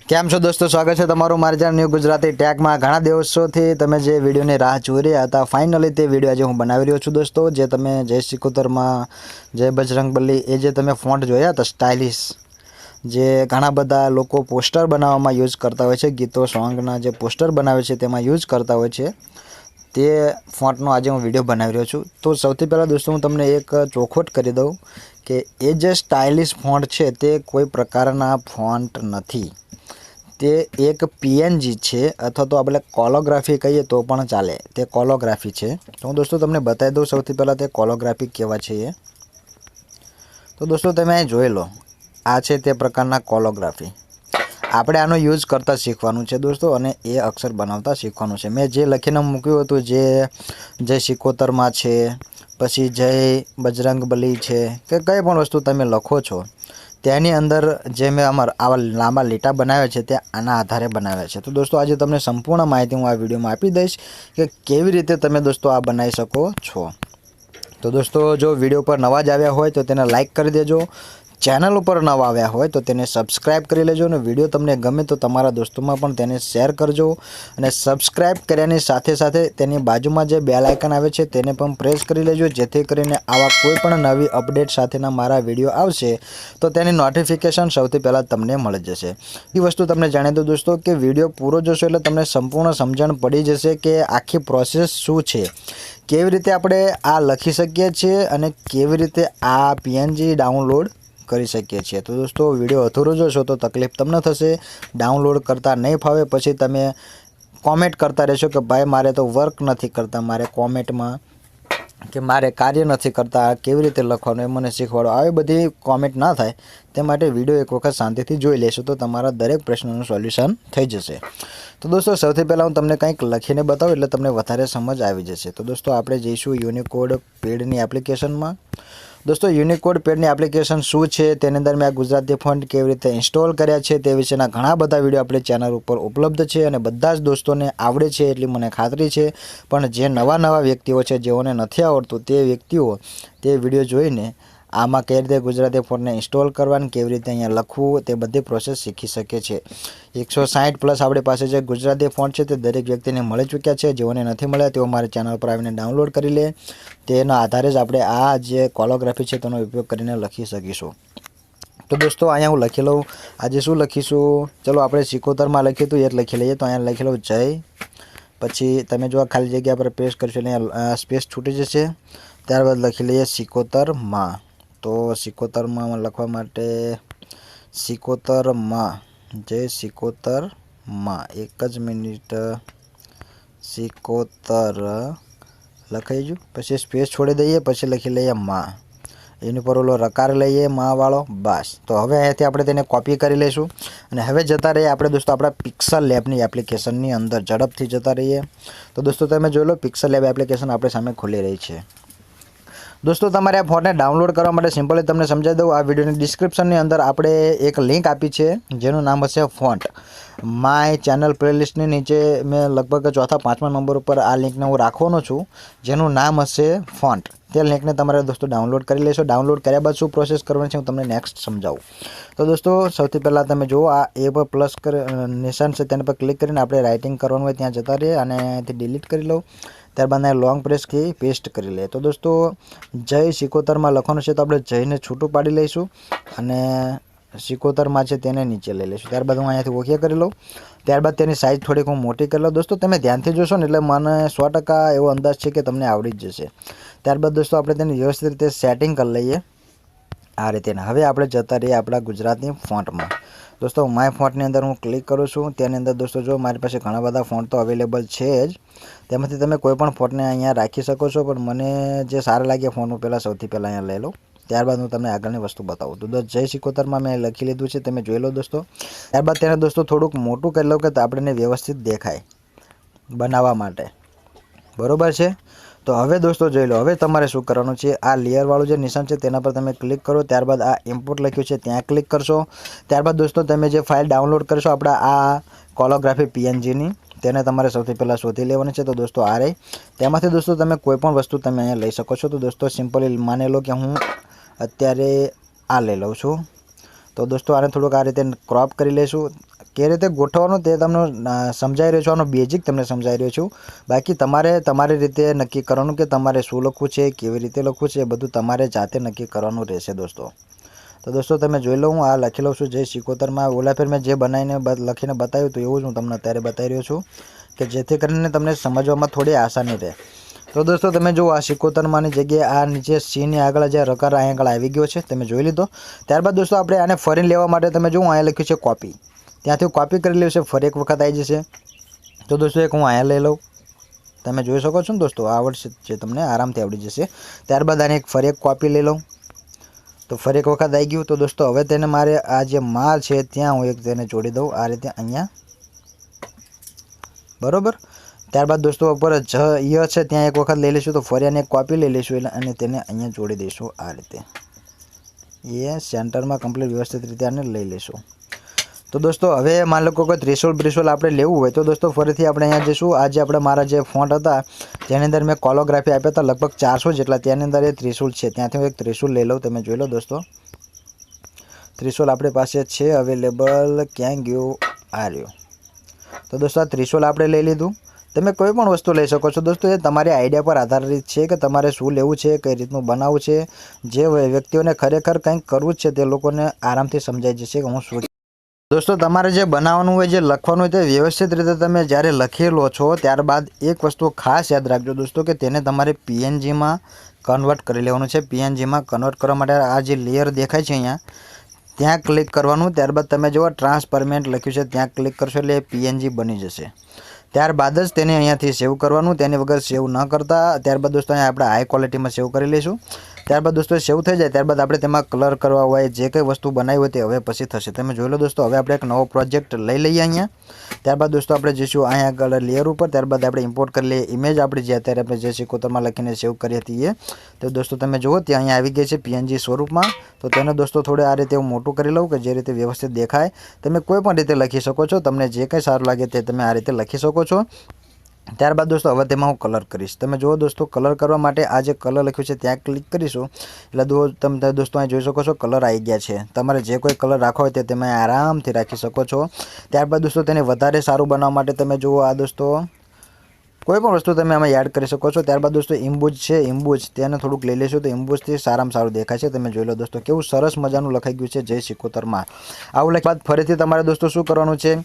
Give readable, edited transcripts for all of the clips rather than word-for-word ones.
કેમ છો દોસ્તો, સ્વાગત છે તમારું મારી ચેનલ ન્યૂ ગુજરાતી ટેકમાં। ઘણા દિવસોથી તમે જે વિડીયોની રાહ જોઈ રહ્યા હતા, ફાઇનલી તે વિડીયો આજે હું બનાવી રહ્યો છું દોસ્તો। જે તમે જય સિકોતરમાં જય બજરંગબલી એ જે તમે ફોન્ટ જોયા હતા સ્ટાઇલિશ, જે ઘણા બધા લોકો પોસ્ટર બનાવવામાં યુઝ કરતા હોય છે, ગીતો સોંગના જે પોસ્ટર બનાવે છે તેમાં યુઝ કરતા હોય છે, તે ફોન્ટનો આજે હું વિડીયો બનાવી રહ્યો છું। તો સૌથી પહેલાં દોસ્તો હું તમને એક ચોખવટ કરી દઉં કે એ જે સ્ટાઇલિશ ફોન્ટ છે તે કોઈ પ્રકારના ફોન્ટ નથી, તે એક પીએનજી છે, અથવા તો આપણે કોલોગ્રાફી કહીએ તો પણ ચાલે, તે કોલોગ્રાફી છે। તો હું દોસ્તો તમને બતાવી દઉં સૌથી પહેલાં તે કોલોગ્રાફી કેવા છે એ। તો દોસ્તો તમે અહીં જોઈ લો, આ છે તે પ્રકારના કોલોગ્રાફી। આપણે આનો યુઝ કરતાં શીખવાનું છે દોસ્તો, અને એ અક્ષર બનાવતા શીખવાનું છે। મેં જે લખીને મૂક્યું હતું, જે જય સિકોતરમાં છે, પછી જય બજરંગબલી છે, કે કંઈ પણ વસ્તુ તમે લખો છો તેની અંદર જે મેં આવા લાંબા લીટા બનાવ્યા છે તે આના આધારે બનાવ્યા છે। તો દોસ્તો આજે તમને સંપૂર્ણ માહિતી હું આ વિડીયોમાં આપી દઈશ કે કેવી રીતે તમે દોસ્તો આ બનાવી શકો છો। તો દોસ્તો જો વિડીયો પર નવા જ આવ્યા હોય તો તેને લાઇક કરી દેજો, ચેનલ ઉપર નવા આવ્યા હોય તો તેને સબસ્ક્રાઇબ કરી લેજો, અને વિડીયો તમને ગમે તો તમારા દોસ્તોમાં પણ તેને શેર કરજો। અને સબસ્ક્રાઇબ કર્યાની સાથે સાથે તેની બાજુમાં જે બેલ આઇકન આવે છે તેને પણ પ્રેસ કરી લેજો, જેથી કરીને આવા કોઈ પણ નવી અપડેટ સાથેના મારા વિડીયો આવશે તો તેની નોટિફિકેશન સૌથી પહેલાં તમને મળી જશે। એ વસ્તુ તમને જાણી દો દોસ્તો કે વિડીયો પૂરો જોશો એટલે તમને સંપૂર્ણ સમજણ પડી જશે કે આખી પ્રોસેસ શું છે, કેવી રીતે આપણે આ લખી શકીએ છીએ અને કેવી રીતે આ પીએનજી ડાઉનલોડ કરી શકીએ છીએ। તો દોસ્તો વિડીયો અધૂરો જોશો તો તકલીફ તમને થશે, ડાઉનલોડ કરતા નહીં ફાવે પછી તમે કોમેન્ટ કરતા રહેશો કે ભાઈ મારે તો વર્ક નથી કરતા, મારે કોમેન્ટમાં કે મારે કાર્ય નથી કરતા, કેવી રીતે લખવાનું એ મને શીખવાડો, આવી બધી કોમેન્ટ ના થાય તે માટે વિડીયો એક વખત શાંતિથી જોઈ લેશો તો તમારા દરેક પ્રશ્નોનું સોલ્યુશન થઈ જશે। તો દોસ્તો સૌથી પહેલાં હું તમને કંઈક લખીને બતાવું એટલે તમને વધારે સમજ આવી જશે। તો દોસ્તો આપણે જઈશું યુનિકોડ પેડની એપ્લિકેશનમાં। દોસ્તો યુનિકોડ પેડની એપ્લિકેશન શું છે, તેની અંદર મેં આ ગુજરાતી ફોન્ટ કેવી રીતે ઇન્સ્ટોલ કર્યા છે તે વિશેના ઘણા બધા વિડીયો આપણી ચેનલ ઉપર ઉપલબ્ધ છે, અને બધા જ દોસ્તોને આવડે છે એટલી મને ખાતરી છે। પણ જે નવા વ્યક્તિઓ છે, જેઓને નથી આવડતું, તે વ્યક્તિઓ તે વિડીયો જોઈને આમાં કઈ રીતે ગુજરાતી ફોન્ટને ઇન્સ્ટોલ કરવાની, કેવી રીતે અહીંયા લખવું, તે બધી પ્રોસેસ શીખી શકે છે। 160+ આપણી પાસે જે ગુજરાતી ફોન્ટ છે તે દરેક વ્યક્તિને મળી ચૂક્યા છે। જેઓને નથી મળ્યા તેઓ મારી ચેનલ પર આવીને ડાઉનલોડ કરી લે, તેના આધારે જ આપણે આ જે કોલોગ્રાફી છે તેનો ઉપયોગ કરીને લખી શકીશું। તો દોસ્તો અહીંયા હું લખી લઉં, આજે શું લખીશું, ચલો આપણે સિકોતરમાં લખ્યું હતું એ જ લખી લઈએ। તો અહીંયા લખી લઉં જય, પછી તમે જો ખાલી જગ્યા પર પ્રેસ કરશો એટલે અહીંયા સ્પેસ છૂટી જશે, ત્યારબાદ લખી લઈએ સિકોતરમાં। તો સિકોતરમાં લખવા માટે સિકોતરમાં, જય સિકોતરમાં, એક જ મિનિટ, સિકોતર લખાઈ ગયું, પછી સ્પેસ છોડી દઈએ, પછી લખી લઈએ માં, એની પર ઓલો રકાર લઈએ વાળો, બસ। તો હવે અહીંયાથી આપણે તેને કોપી કરી લઈશું અને હવે જતા રહીએ આપણે દોસ્તો આપણા પિક્સલ લેબની એપ્લિકેશનની અંદર, ઝડપથી જતા રહીએ। તો દોસ્તો તમે જોઈ લો પિક્સલ લેબ એપ્લિકેશન આપણી સામે ખુલી રહી છે। દોસ્તો તમારે આ ફોન્ટને ડાઉનલોડ કરવા માટે સિમ્પલી તમને સમજાવી દઉં, આ વિડીયોની ડિસ્ક્રિપ્શનની અંદર આપણે એક લિંક આપી છે જેનું નામ હશે ફોન્ટ। માય ચેનલ પ્લેલિસ્ટની નીચે મેં લગભગ 4-5મા નંબર ઉપર આ લિંકને હું રાખવાનો છું, જેનું નામ હશે ફોન્ટ। તે લિંકને તમારે દોસ્તો ડાઉનલોડ કરી લેશો। ડાઉનલોડ કર્યા બાદ શું પ્રોસેસ કરવાની છે હું તમને નેક્સ્ટ સમજાવું। તો દોસ્તો સૌથી પહેલાં તમે જુઓ આ એ પર પ્લસ નિશાન છે તેના પર ક્લિક કરીને આપણે રાઇટિંગ કરવાનું હોય ત્યાં જતા રહીએ અને અહીંયાથી ડિલીટ કરી લઉં, ત્યારબાદ અહીં લોંગ પ્રેસ કી પેસ્ટ કરી લઈએ। તો દોસ્તો જય સિકોતરમાં લખવાનું છે તો આપણે જયને છૂટું પાડી લઈશું અને સિકોતરમાં છે તેને નીચે લઈ લઈશું, ત્યારબાદ હું અહીંયાથી ઓકે કરી લઉં, ત્યારબાદ તેની સાઇઝ થોડીક હું મોટી કરી લઉં। દોસ્તો તમે ધ્યાનથી જોશો ને એટલે મને 100% એવો અંદાજ છે કે તમને આવડી જ જશે। ત્યારબાદ દોસ્તો આપણે તેને વ્યવસ્થિત રીતે સેટિંગ કરી લઈએ આ રીતે। હવે આપણે જતા રહીએ આપણા ગુજરાતી ફોન્ટમાં। દોસ્તો માય ફોન્ટની અંદર હું ક્લિક કરું છું, તેની અંદર દોસ્તો જો મારી પાસે ઘણા બધા ફોન્ટ તો અવેલેબલ છે જ, તેમાંથી તમે કોઈ પણ ફોન્ટને અહીંયા રાખી શકો છો, પણ મને જે સારા લાગ્યા ફોન્ટ હું સૌથી પહેલાં અહીંયા લઈ લઉં, ત્યારબાદ હું તમને આગળની વસ્તુ બતાવું। તો જય સિકોતરમાં મેં લખી લીધું છે, તમે જોઈ લો દોસ્તો। ત્યારબાદ તેને દોસ્તો થોડુંક મોટું કરી લઉં કે આપણને વ્યવસ્થિત દેખાય બનાવવા માટે, બરોબર છે। તો હવે દોસ્તો જોઈ લો, હવે તમારે શું કરવાનું છે, આ લેયરવાળું જે નિશાન છે તેના પર તમે ક્લિક કરો, ત્યારબાદ આ ઇમ્પોર્ટ લખ્યું છે ત્યાં ક્લિક કરશો, ત્યારબાદ દોસ્તો તમે જે ફાઇલ ડાઉનલોડ કરશો આપણા આ કોલોગ્રાફી પીએનજીની, તેને તમારે સૌથી પહેલાં શોધી લેવાની છે। તો દોસ્તો આ રહી, તેમાંથી દોસ્તો તમે કોઈ પણ વસ્તુ તમે અહીંયા લઈ શકો છો। તો દોસ્તો સિમ્પલી માની લો કે હું અત્યારે આ લઈ લઉં છું, તો દોસ્તો આને થોડુંક આ રીતે ક્રોપ કરી લઈશું, કેવી રીતે ગોઠવવાનું તે તમને સમજાવી રહ્યો છું, આનો બેઝિક તમને સમજાવી રહ્યો છું। બાકી તમારે તમારી રીતે નક્કી કરવાનું કે તમારે શું લખવું છે, કેવી રીતે લખવું છે, એ બધું તમારે જાતે નક્કી કરવાનું રહેશે દોસ્તો। તો દોસ્તો તમે જોઈ લો, હું આ લખી લઉં છું જય સિકોતરમાં। ઓલા ફેર મેં જે બનાવીને લખીને બતાવ્યું હતું એવું જ હું તમને અત્યારે બતાવી રહ્યો છું કે જેથી કરીને તમને સમજવામાં થોડી આસાની રહે। તો દોસ્તો તમે જો આ સિકોતરમાંની જગ્યાએ આ નીચે સીની આગળ જે રકાર અહીં આગળ આવી ગયો છે, તમે જોઈ લીધો। ત્યારબાદ દોસ્તો આપણે આને ફરીને લેવા માટે તમે જો અહીંયા લખ્યું છે કોપી, ત્યાંથી કોપી કરી લેવું છે, ફરી એક વખત આવી જશે। તો દોસ્તો એક હું અહીંયા લઈ લઉં, તમે જોઈ શકો છો ને દોસ્તો, આવડશે જે તમને આરામથી આવડી જશે। ત્યારબાદ આને એક ફરી એક કોપી લઈ લઉં, તો ફરી એક વખત આવી ગયું। તો દોસ્તો હવે તેને મારે આ જે માલ છે ત્યાં હું એક તેને જોડી દઉં આ રીતે અહીંયા, બરોબર। ત્યારબાદ દોસ્તો ઉપર ય છે ત્યાં એક વખત લઈ લઈશું, તો ફરી આને એક કોપી લઈ લઈશું અને તેને અહીંયા જોડી દઈશું આ રીતે, એ સેન્ટરમાં કમ્પ્લીટ વ્યવસ્થિત રીતે આને લઈ લઈશું। તો દોસ્તો હવે માન લો કોઈ ત્રિશુલ આપણે લેવું હોય તો દોસ્તો ફરીથી આપણે અહીંયા જઈશું। આજે આપણે મારા જે ફોન્ટ હતા જેની અંદર મેં કોલોગ્રાફી આપ્યા હતા લગભગ 400 જેટલા, તેની અંદર એ ત્રિશુલ છે, ત્યાંથી હું એક ત્રિશુલ લઈ લઉં। તમે જોઈ લો દોસ્તો, ત્રિશુલ આપણી પાસે છે અવેલેબલ, ક્યાં ગયું, આ રહ્યું। તો દોસ્તો આ ત્રિશુલ આપણે લઈ લીધું। તમે કોઈ પણ વસ્તુ લઈ શકો છો દોસ્તો, એ તમારી આઈડિયા પર આધારિત છે કે તમારે શું લેવું છે, કઈ રીતનું બનાવવું છે। જે વ્યક્તિઓને ખરેખર કંઈક કરવું જ છે તે લોકોને આરામથી સમજાઈ જશે કે હું શું। દોસ્તો તમારે જે બનાવવાનું હોય, જે લખવાનું હોય તે વ્યવસ્થિત રીતે તમે જ્યારે લખી લો છો ત્યારબાદ એક વસ્તુ ખાસ યાદ રાખજો દોસ્તો કે તેને તમારે પીએનજીમાં કન્વર્ટ કરી લેવાનું છે। પીએનજીમાં કન્વર્ટ કરવા માટે આ જે લેયર દેખાય છે અહીંયા ત્યાં ક્લિક કરવાનું। ત્યારબાદ તમે જો ટ્રાન્સપરમેન્ટ લખ્યું છે ત્યાં ક્લિક કરશો એટલે પીએનજી બની જશે। ત્યારબાદ જ તેને અહીંયાથી સેવ કરવાનું, તેની વગર સેવ ન કરતા। ત્યારબાદ દોસ્તો અહીંયા આપણે હાઈ ક્વોલિટીમાં સેવ કરી લઈશું। ત્યારબાદ દોસ્તો સેવ થઈ જાય ત્યારબાદ આપણે તેમાં કલર કરવા હોય, જે કંઈ વસ્તુ બનાવી હોય તે હવે પછી થશે। તમે જોઈ લો દોસ્તો, હવે આપણે એક નવો પ્રોજેક્ટ લઈ લઈએ અહીંયા। ત્યારબાદ દોસ્તો આપણે જઈશું અહીંયા આગળ લેયર ઉપર, ત્યારબાદ આપણે ઇમ્પોર્ટ કરી લઈએ ઇમેજ આપણી જે અત્યારે આપણે જે સિકોતરમાં લખીને સેવ કરી હતી એ। તો દોસ્તો તમે જુઓ ત્યાં અહીંયા આવી ગઈ છે પીએનજી સ્વરૂપમાં। તો તેને દોસ્તો થોડે આ રીતે હું મોટું કરી લઉં કે જે રીતે વ્યવસ્થિત દેખાય। તમે કોઈ પણ રીતે લખી શકો છો, તમને જે કંઈ સારું લાગે તે તમે આ રીતે લખી શકો છો। ત્યારબાદ દોસ્તો હવે તેમાં હું કલર કરીશ। તમે જુઓ દોસ્તો, કલર કરવા માટે આ જે કલર લખ્યું છે ત્યાં ક્લિક કરીશું એટલે તમે દોસ્તો અહીં જોઈ શકો છો કલર આવી ગયા છે। તમારે જે કોઈ કલર રાખવો હોય તે તમે આરામથી રાખી શકો છો। ત્યારબાદ દોસ્તો તેને વધારે સારું બનાવવા માટે તમે જુઓ આ દોસ્તો કોઈ પણ વસ્તુ તમે આમાં એડ કરી શકો છો। ત્યારબાદ દોસ્તો ઇમ્બુજ છે, ઇમ્બુજ તેને થોડુંક લઈ લેશું તો ઇમ્બુજથી સારામાં સારું દેખાય છે। તમે જોઈ લો દોસ્તો કેવું સરસ મજાનું લખાઈ ગયું છે જય સિકોતરમાં। આવું લખ્યા બાદ ફરીથી તમારે દોસ્તો શું કરવાનું છે,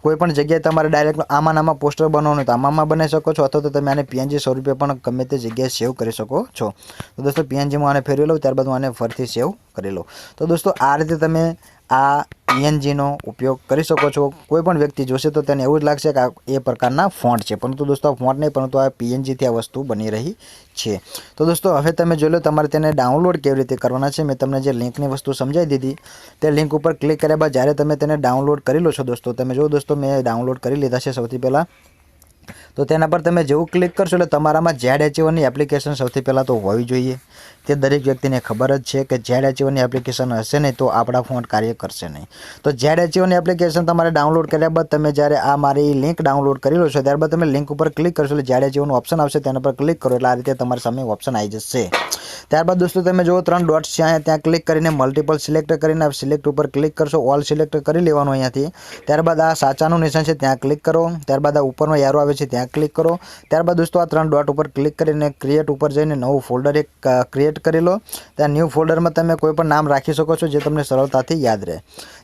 કોઈ પણ જગ્યાએ તમારે ડાયરેક્ટ આમાં પોસ્ટર બનાવવાનું તો આમાં બનાવી શકો છો, અથવા તો તમે આને પીએનજી સ્વરૂપે પણ ગમે તે જગ્યાએ સેવ કરી શકો છો। તો દોસ્તો પીએનજીમાં આને ફેરવી લઉં, ત્યારબાદ હું આને ફરીથી સેવ કરી લઉં। તો દોસ્તો આ રીતે તમે આ પીએનજીનો ઉપયોગ કરી શકો છો। કોઈ પણ વ્યક્તિ જોશે તો તેને એવું જ લાગશે કે આ એ પ્રકારના ફોન્ટ છે, પરંતુ દોસ્તો ફોન્ટ નહીં, પરંતુ આ પીએનજીથી આ વસ્તુ બની રહી છે। તો દોસ્તો હવે તમે જોઈ લો તમારે તેને ડાઉનલોડ કેવી રીતે કરવાના છે। મેં તમને જે લિંકની વસ્તુ સમજાવી દીધી, તે લિંક ઉપર ક્લિક કર્યા બાદ જ્યારે તમે તેને ડાઉનલોડ કરી લો છો દોસ્તો, તમે જો દોસ્તો મેં ડાઉનલોડ કરી લીધા છે સૌથી પહેલાં। તો તેના પર તમે જેવું ક્લિક કરશો એટલે તમારામાં ZH1ની એપ્લિકેશન સૌથી પહેલાં તો હોવી જોઈએ। તે દરેક વ્યક્તિને ખબર જ છે કે ZH1ની એપ્લિકેશન હશે નહીં તો આપણા ફોન્ટ કાર્ય કરશે નહીં। તો ZH1ની એપ્લિકેશન તમારે ડાઉનલોડ કર્યા બાદ તમે જ્યારે આ મારી લિંક ડાઉનલોડ કરી લો છો ત્યારબાદ તમે લિંક ઉપર ક્લિક કરશો એટલે ZH1નું ઓપ્શન આવશે, તેના પર ક્લિક કરો એટલે આ રીતે તમારી સામે ઓપ્શન આવી જશે। ત્યારબાદ દોસ્તો તમે જો 3 ડોટ્સ છે અહીંયા, ત્યાં ક્લિક કરીને મલ્ટિપલ સિલેક્ટ કરીને સિલેક્ટ ઉપર ક્લિક કરશો, ઓલ સિલેક્ટ કરી લેવાનું અહીંયાથી। ત્યારબાદ આ સાચાનું નિશાન છે ત્યાં ક્લિક કરો, ત્યારબાદ આ ઉપરનો એરો આવે છે ત્યાં ક્લિક કરો। ત્યારબાદ દોસ્તો આ 3 ડોટ ઉપર ક્લિક કરીને ક્રિએટ ઉપર જઈને નવું ફોલ્ડર એક ક્રિએટ કરી લો। ત્યાં ન્યૂ ફોલ્ડરમાં તમે કોઈ પણ નામ રાખી શકો છો જે તમને સરળતાથી યાદ રહે।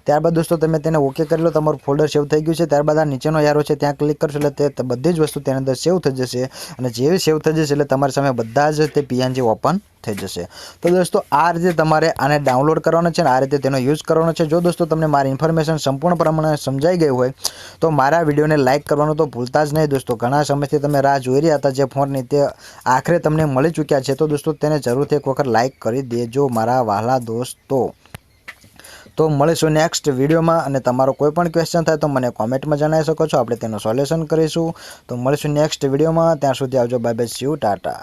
ત્યારબાદ દોસ્તો તમે તેને ઓકે કરી લો, તમારું ફોલ્ડર સેવ થઈ ગયું છે। ત્યારબાદ આ નીચેનો એરો છે ત્યાં ક્લિક કરશો એટલે તે બધી જ વસ્તુ તેની અંદર સેવ થઈ જશે, અને જેવી સેવ થઈ જશે એટલે તમારી સામે બધા જ તે પીએનજી ઓપન થઈ જશે। તો દોસ્તો આ રીતે તમારે આને ડાઉનલોડ કરવાનો છે અને આ રીતે તેનો યુઝ કરવાનો છે। જો દોસ્તો તમને મારી ઇન્ફોર્મેશન સંપૂર્ણ પ્રમાણે સમજાઈ ગઈ હોય તો મારા વિડીયોને લાઇક કરવાનું તો ભૂલતા જ નહીં દોસ્તો। ઘણા સમયથી તમે રાહ જોઈ રહ્યા હતા જે ફોન્ટની, તે આખરે તમને મળી ચૂક્યા છે, તો દોસ્તો તેને જરૂરથી એક વખત લાઇક કરી દેજો મારા વહાલા દોસ્તો। તો મળીશું નેક્સ્ટ વિડીયોમાં, અને તમારો કોઈ પણ ક્વેશ્ચન થાય તો મને કોમેન્ટમાં જણાવી શકો છો, આપણે તેનું સોલ્યુશન કરીશું। તો મળીશું નેક્સ્ટ વિડીયોમાં, ત્યાં સુધી આવજો, bye bye, C you, Tata.